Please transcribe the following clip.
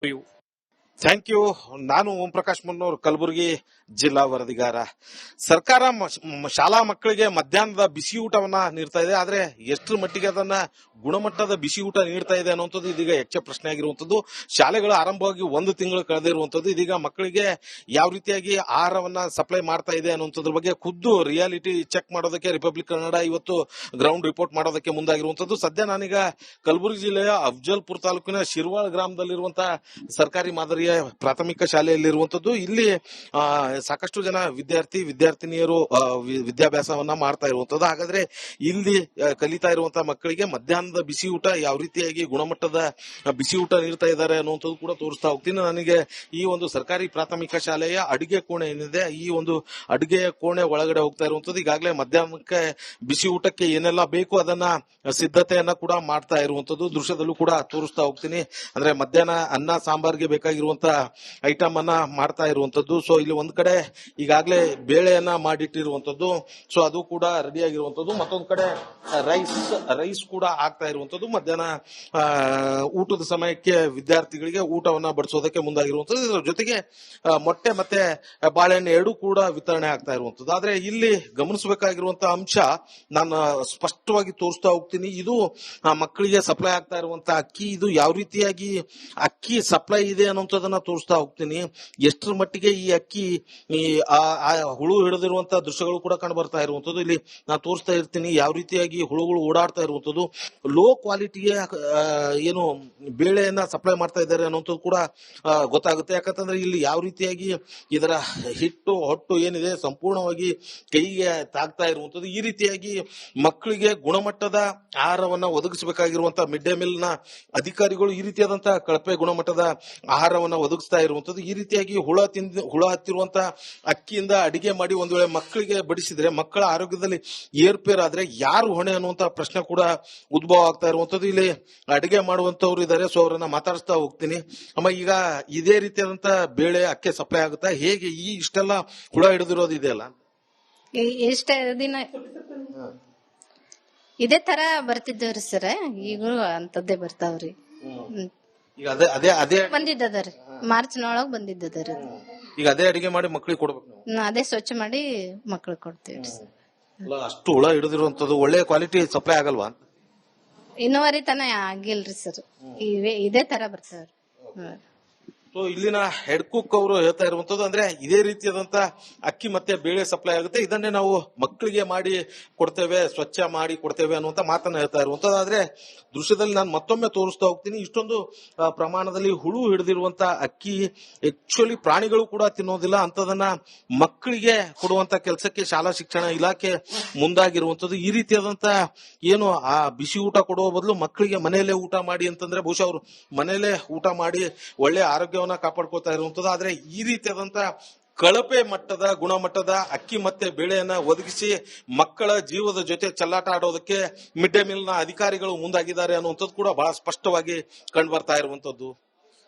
you. Thank you. ನಾನು ಓಂ ಪ್ರಕಾಶ್ ಮುನ್ನೂರ್, ಕಲಬುರಗಿ ಜಿಲ್ಲಾ ವರದಿಗಾರ. ಸರ್ಕಾರ ಶಾಲಾ ಮಕ್ಕಳಿಗೆ ಮಧ್ಯಾಹ್ನದ ಬಿಸಿ ಊಟವನ್ನ ನೀಡ್ತಾ ಇದೆ. ಆದ್ರೆ ಎಷ್ಟರ ಮಟ್ಟಿಗೆ ಅದನ್ನ ಗುಣಮಟ್ಟದ ಬಿಸಿ ಊಟ ನೀಡ್ತಾ ಇದೆ ಅನ್ನುವಂಥದ್ದು ಇದೀಗ ಯಕ್ಷ ಪ್ರಶ್ನೆ ಆಗಿರುವಂತದ್ದು. ಶಾಲೆಗಳು ಆರಂಭವಾಗಿ 1 ತಿಂಗಳು ಕಳೆದಿರುವಂತದ್ದು. ಇದೀಗ ಮಕ್ಕಳಿಗೆ ಯಾವ ರೀತಿಯಾಗಿ ಆಹಾರವನ್ನ ಸಪ್ಲೈ ಮಾಡ್ತಾ ಇದೆ ಅನ್ನುವಂಥದ್ರ ಬಗ್ಗೆ ಖುದ್ದು ರಿಯಾಲಿಟಿ ಚೆಕ್ ಮಾಡೋದಕ್ಕೆ ರಿಪಬ್ಲಿಕ್ ಕನ್ನಡ ಇವತ್ತು ಗ್ರೌಂಡ್ ರಿಪೋರ್ಟ್ ಮಾಡೋದಕ್ಕೆ ಮುಂದಾಗಿರುವಂತದ್ದು. ಸದ್ಯ ನಾನೀಗ ಕಲಬುರಗಿ ಜಿಲ್ಲೆಯ ಅಫಜಲ್ಪುರ ತಾಲೂಕಿನ ಶಿರ್ವಾಳ್ ಗ್ರಾಮದಲ್ಲಿರುವಂತಹ ಸರ್ಕಾರಿ ಮಾದರಿಯ ಪ್ರಾಥಮಿಕ ಶಾಲೆಯಲ್ಲಿರುವಂತದ್ದು. ಇಲ್ಲಿ ಸಾಕಷ್ಟು ಜನ ವಿದ್ಯಾರ್ಥಿನಿಯರು ವಿದ್ಯಾಭ್ಯಾಸವನ್ನ ಮಾಡ್ತಾ ಇರುವಂತದ್ದು. ಹಾಗಾದ್ರೆ ಇಲ್ಲಿ ಕಲಿತಾ ಇರುವಂತಹ ಮಕ್ಕಳಿಗೆ ಮಧ್ಯಾಹ್ನದ ಬಿಸಿ ಊಟ ಯಾವ ರೀತಿಯಾಗಿ ಗುಣಮಟ್ಟದ ಬಿಸಿ ಊಟ ನೀಡ್ತಾ ಇದ್ದಾರೆ ಅನ್ನುವಂಥದ್ದು ಕೂಡ ತೋರಿಸ್ತಾ ಹೋಗ್ತೀನಿ. ನನಗೆ ಈ ಒಂದು ಸರ್ಕಾರಿ ಪ್ರಾಥಮಿಕ ಶಾಲೆಯ ಅಡುಗೆ ಕೋಣೆ ಏನಿದೆ, ಈ ಒಂದು ಅಡುಗೆ ಕೋಣೆ ಒಳಗಡೆ ಹೋಗ್ತಾ ಇರುವಂತದ್ದು. ಈಗಾಗಲೇ ಮಧ್ಯಾಹ್ನಕ್ಕೆ ಬಿಸಿ ಊಟಕ್ಕೆ ಏನೆಲ್ಲ ಬೇಕು ಅದನ್ನ ಸಿದ್ಧತೆಯನ್ನ ಕೂಡ ಮಾಡ್ತಾ ಇರುವಂತದ್ದು ದೃಶ್ಯದಲ್ಲೂ ಕೂಡ ತೋರಿಸ್ತಾ ಹೋಗ್ತೀನಿ. ಅಂದ್ರೆ ಮಧ್ಯಾಹ್ನ ಅನ್ನ ಸಾಂಬಾರ್ಗೆ ಬೇಕಾಗಿರುವಂತ ಐಟಮ್ ಅನ್ನ ಮಾಡ್ತಾ ಇರುವಂತದ್ದು. ಸೊ ಇಲ್ಲಿ ಒಂದ್ ಕಡೆ ಈಗಾಗಲೇ ಬೇಳೆಯನ್ನ ಮಾಡಿಟ್ಟಿರುವಂತದ್ದು, ಸೊ ಅದು ಕೂಡ ರೆಡಿ ಆಗಿರುವಂತದ್ದು. ಮತ್ತೊಂದ್ ಕಡೆ ರೈಸ್ ಕೂಡ ಆಗ್ತಾ ಇರುವಂತದ್ದು. ಮಧ್ಯಾಹ್ನ ಊಟದ ಸಮಯಕ್ಕೆ ವಿದ್ಯಾರ್ಥಿಗಳಿಗೆ ಊಟವನ್ನ ಬಡಿಸೋದಕ್ಕೆ ಮುಂದಾಗಿರುವಂತದ್ದು. ಇದರ ಜೊತೆಗೆ ಮೊಟ್ಟೆ ಮತ್ತೆ ಬಾಳೆಹಣ್ಣು ಎರಡೂ ಕೂಡ ವಿತರಣೆ ಆಗ್ತಾ ಇರುವಂತದ್ದು. ಆದ್ರೆ ಇಲ್ಲಿ ಗಮನಿಸಬೇಕಾಗಿರುವಂತಹ ಅಂಶ ನಾನು ಸ್ಪಷ್ಟವಾಗಿ ತೋರಿಸ್ತಾ ಹೋಗ್ತೀನಿ. ಇದು ಮಕ್ಕಳಿಗೆ ಸಪ್ಲೈ ಆಗ್ತಾ ಇರುವಂತಹ ಅಕ್ಕಿ, ಇದು ಯಾವ ರೀತಿಯಾಗಿ ಅಕ್ಕಿ ಸಪ್ಲೈ ಇದೆ ಅನ್ನುವಂಥದ್ದನ್ನ ತೋರಿಸ್ತಾ ಹೋಗ್ತೀನಿ. ಎಷ್ಟರ ಮಟ್ಟಿಗೆ ಈ ಅಕ್ಕಿ ಹುಳು ಹಿಡಿದಿರುವಂತಹ ದೃಶ್ಯಗಳು ಕೂಡ ಕಂಡು ಬರ್ತಾ ಇರುವಂತದ್ದು. ಇಲ್ಲಿ ನಾನು ತೋರಿಸ್ತಾ ಇರ್ತೀನಿ ಯಾವ ರೀತಿಯಾಗಿ ಹುಳುಗಳು ಓಡಾಡ್ತಾ ಇರುವಂತದ್ದು. ಲೋ ಕ್ವಾಲಿಟಿಯ ಏನು ಬೇಳೆಯನ್ನ ಸಪ್ಲೈ ಮಾಡ್ತಾ ಇದ್ದಾರೆ ಅನ್ನುವಂಥದ್ದು ಕೂಡ ಗೊತ್ತಾಗುತ್ತೆ. ಯಾಕಂತಂದ್ರೆ ಇಲ್ಲಿ ಯಾವ ರೀತಿಯಾಗಿ ಇದರ ಹೊಟ್ಟು ಏನಿದೆ ಸಂಪೂರ್ಣವಾಗಿ ಕೈಗೆ ತಾಗ್ತಾ ಇರುವಂತದ್ದು. ಈ ರೀತಿಯಾಗಿ ಮಕ್ಕಳಿಗೆ ಗುಣಮಟ್ಟದ ಆಹಾರವನ್ನ ಒದಗಿಸಬೇಕಾಗಿರುವಂತಹ ಮಿಡ್ ಡೇ ಮೀಲ್ ನ ಅಧಿಕಾರಿಗಳು ಈ ರೀತಿಯಾದಂತಹ ಕಳಪೆ ಗುಣಮಟ್ಟದ ಆಹಾರವನ್ನ ಒದಗಿಸ್ತಾ ಇರುವಂತದ್ದು. ಈ ರೀತಿಯಾಗಿ ಹುಳ ಹತ್ತಿರುವಂತಹ ಅಕ್ಕಿಯಿಂದ ಅಡಿಗೆ ಮಾಡಿ ಒಂದ್ ವೇಳೆ ಮಕ್ಕಳಿಗೆ ಬಡಿಸಿದ್ರೆ ಮಕ್ಕಳ ಆರೋಗ್ಯದಲ್ಲಿ ಏರ್ಪೇರಾದ್ರೆ ಯಾರು ಹೊಣೆ ಅನ್ನುವಂತಹ ಪ್ರಶ್ನೆ ಕೂಡ ಉದ್ಭವ ಆಗ್ತಾ ಇರುವಂತದ್ದು. ಇಲ್ಲಿ ಅಡಿಗೆ ಮಾಡುವಂತವ್ರು ಇದ್ದಾರೆ, ಸೊ ಅವರನ್ನ ಮಾತಾಡಿಸ್ತಾ ಹೋಗ್ತೀನಿ. ಅಮ್ಮ, ಈಗ ಇದೇ ರೀತಿಯಾದಂತಹ ಬೇಳೆ ಅಕ್ಕಿ ಸಪ್ಲೈ ಆಗುತ್ತಾ? ಹೇಗೆ ಈ ಇಷ್ಟೆಲ್ಲ ಹುಳ ಹಿಡಿದಿರೋದು ಇದೆಯಲ್ಲ, ಇಷ್ಟ ದಿನ ಇದೇ ತರ ಬರ್ತಿದ್ದೇವ್ರಿ ಸರ್. ಈಗೂ ಅಂತದ್ದೇ ಬರ್ತಾವ್ರಿ. ಈಗ ಅದೇ ಬಂದಿದ್ದದರಿ, ಮಾರ್ಚ್ ನೊಳಗ್ ಬಂದಿದ್ದದರಿ. ಈಗ ಅದೇ ಅಡಿಗೆ ಮಾಡಿ ಮಕ್ಕಳಿಗೆ ಕೊಡ್ಬೇಕು. ಅದೇ ಸ್ವಚ್ಛ ಮಾಡಿ ಮಕ್ಳಿಗೆ ಕೊಡ್ತೇವ್ರಿ. ಅಷ್ಟು ಹುಳ ಹಿಡಿದಿರುವಂತದ್ದು ಒಳ್ಳೆ ಕ್ವಾಲಿಟಿ ಸಪ್ಲೈ ಆಗಲ್ವಾ? ಇನ್ನುವರೆ ತನ ಆಗಿಲ್ರಿ ಸರ್. ಇದೇ ತರ ಬರ್ತಾವ್ರಿ. ಸೊ ಇಲ್ಲಿನ ಹೆಡ್ ಕುಕ್ ಅವರು ಹೇಳ್ತಾ ಇರುವಂತದ್ದು ಅಂದ್ರೆ ಇದೇ ರೀತಿಯಾದಂತ ಅಕ್ಕಿ ಮತ್ತೆ ಬೇಳೆ ಸಪ್ಲೈ ಆಗುತ್ತೆ, ಇದನ್ನೇ ನಾವು ಮಕ್ಕಳಿಗೆ ಮಾಡಿ ಕೊಡ್ತೇವೆ, ಸ್ವಚ್ಛ ಮಾಡಿ ಕೊಡ್ತೇವೆ ಅನ್ನುವಂತ ಮಾತನ್ನ ಹೇಳ್ತಾ ಇರುವಂತದ್ದು. ಆದ್ರೆ ದೃಶ್ಯದಲ್ಲಿ ನಾನು ಮತ್ತೊಮ್ಮೆ ತೋರಿಸ್ತಾ ಹೋಗ್ತೀನಿ. ಇಷ್ಟೊಂದು ಪ್ರಮಾಣದಲ್ಲಿ ಹುಳು ಹಿಡಿದಿರುವಂತ ಅಕ್ಕಿ ಆಕ್ಚುಲಿ ಪ್ರಾಣಿಗಳು ಕೂಡ ತಿನ್ನೋದಿಲ್ಲ. ಅಂತದನ್ನ ಮಕ್ಕಳಿಗೆ ಕೊಡುವಂತ ಕೆಲಸಕ್ಕೆ ಶಾಲಾ ಶಿಕ್ಷಣ ಇಲಾಖೆ ಮುಂದಾಗಿರುವಂತದ್ದು. ಈ ರೀತಿಯಾದಂತ ಏನು ಆ ಬಿಸಿ ಊಟ ಕೊಡುವ ಬದಲು ಮಕ್ಕಳಿಗೆ ಮನೆಯಲ್ಲೇ ಊಟ ಮಾಡಿ ಅಂತಂದ್ರೆ ಬಹುಶಃ ಅವರು ಮನೆಯಲ್ಲೇ ಊಟ ಮಾಡಿ ಒಳ್ಳೆ ಆರೋಗ್ಯವನ್ನ ಕಾಪಾಡ್ಕೊಳ್ತಾ ಇರುವಂತದ್ದು. ಆದ್ರೆ ಈ ರೀತಿಯಾದಂತ ಕಳಪೆ ಮಟ್ಟದ ಗುಣಮಟ್ಟದ ಅಕ್ಕಿ ಮತ್ತೆ ಬೇಳೆಯನ್ನ ಒದಗಿಸಿ ಮಕ್ಕಳ ಜೀವದ ಜೊತೆ ಚೆಲ್ಲಾಟ ಆಡೋದಕ್ಕೆ ಮಿಡ್ ಡೇ ಮೀಲ್ ನ ಅಧಿಕಾರಿಗಳು ಮುಂದಾಗಿದ್ದಾರೆ ಅನ್ನುವಂಥದ್ದು ಕೂಡ ಬಹಳ ಸ್ಪಷ್ಟವಾಗಿ ಕಂಡು ಬರ್ತಾ ಇರುವಂತದ್ದು.